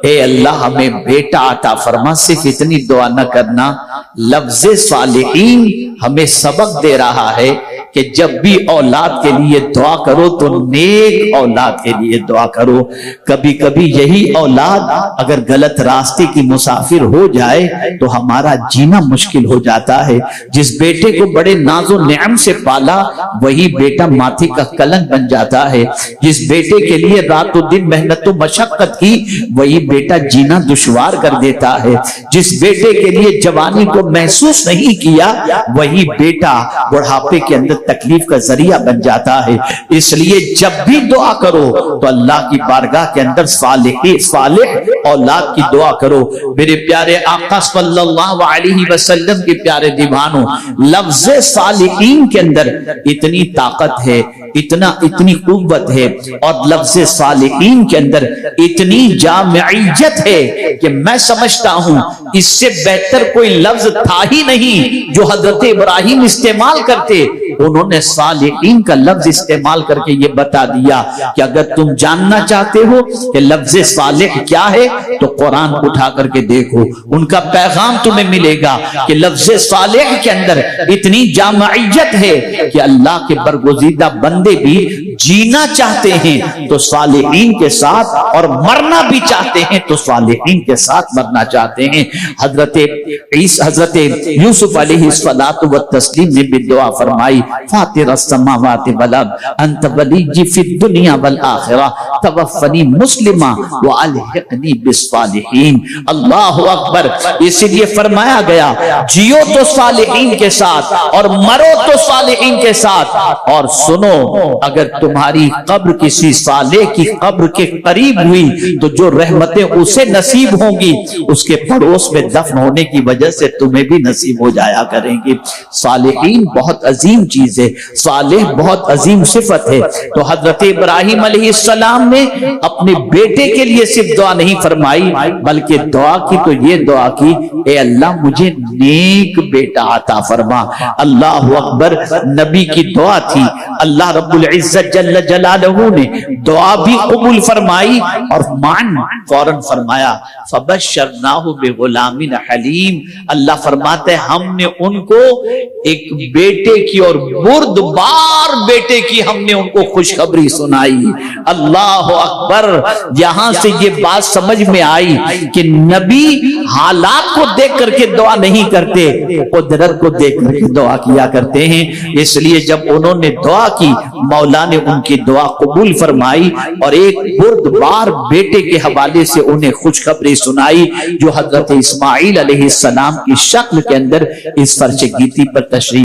اے اللہ ہمیں بیٹا عطا فرما، صرف اتنی دعا نہ کرنا۔ لفظ صالحین ہمیں سبق دے رہا ہے کہ جب بھی اولاد کے لیے دعا کرو تو نیک اولاد کے لیے دعا کرو۔ کبھی کبھی یہی اولاد اگر غلط راستے کی مسافر ہو جائے تو ہمارا جینا مشکل ہو جاتا ہے۔ جس بیٹے کو بڑے ناز و نعم سے پالا وہی بیٹا ماتھے کا کلنک بن جاتا ہے۔ جس بیٹے کے لیے رات و دن محنت و مشقت کی وہی بیٹا جینا دشوار کر دیتا ہے۔ جس بیٹے کے لیے جوانی کو محسوس نہیں کیا وہی بیٹا بڑھاپے کے اندر تکلیف کا ذریعہ بن جاتا ہے۔ اس لیے جب بھی دعا کرو تو اللہ کی بارگاہ کے اندر صالح اولاد کی دعا کرو۔ میرے پیارے آقا صلی اللہ علیہ وسلم کے پیارے دیوانوں، لفظ صالحین کے اندر اتنی طاقت ہے، اتنی قوت ہے، اور لفظ صالحین کے اندر اتنی جامعیت ہے کہ میں سمجھتا ہوں اس سے بہتر کوئی لفظ تھا ہی نہیں جو حضرت ابراہیم استعمال کرتے۔ انہوں نے صالحین کا لفظ استعمال کر کے یہ بتا دیا کہ اگر تم جاننا چاہتے ہو کہ لفظ صالح کیا ہے تو قرآن اٹھا کر کے دیکھو، ان کا پیغام تمہیں ملے گا کہ لفظ صالح کے اندر اتنی جامعیت ہے کہ اللہ کے برگزیدہ بندے بھی جینا چاہتے ہیں تو صالحین کے ساتھ، اور مرنا بھی چاہتے ہیں تو صالحین کے ساتھ مرنا چاہتے ہیں۔ حضرت یوسف علیہ السلام نے بھی دعا فرمائی، فاطر السماوات والارض انت ولی فی الدنیا والآخرہ توفنی مسلما والحقنی بالصالحین۔ اللہ اکبر! اسی لیے فرمایا گیا جیو تو صالحین کے ساتھ اور مرو تو صالحین کے ساتھ، اور سنو اگر تمہاری قبر کسی صالح کی قبر کے قریب ہوئی تو جو رحمتیں اسے نصیب ہوں گی اس کے پڑوس میں دفن ہونے کی وجہ سے تمہیں بھی نصیب ہو جایا کریں گے۔ صالحین بہت عظیم چیز ہے، صالح بہت عظیم صفت ہے۔ تو حضرت ابراہیم علیہ السلام نے اپنے بیٹے کے لیے صرف دعا نہیں فرمائی بلکہ دعا کی تو یہ دعا کی، اے اللہ مجھے نیک بیٹا عطا فرما۔ اللہ اکبر! نبی کی دعا تھی، اللہ رب العزت جل جلالہ نے دعا بھی قبول فرمائی اور فوراً فرمایا فبشرناہ بغلام حلیم۔ اللہ فرماتے ہیں ہم نے ان کو ایک بیٹے کی اور بردبار بیٹے کی ہم نے ان کو خوشخبری سنائی۔ اللہ اکبر! یہاں سے یہ بات سمجھ میں آئی کہ نبی حالات کو دیکھ کر کے دعا نہیں کرتے، قدرت کو دیکھ کر کے دعا کیا کرتے ہیں۔ اس لیے جب انہوں نے دعا کی مولا نے ان کی دعا قبول فرمائی اور ایک بردبار بیٹے کے حوالے سے انہیں خوشخبری سنائی جو حضرت اسماعیل علیہ السلام کی شکل کے اندر اس فرش گیتی پر تشریف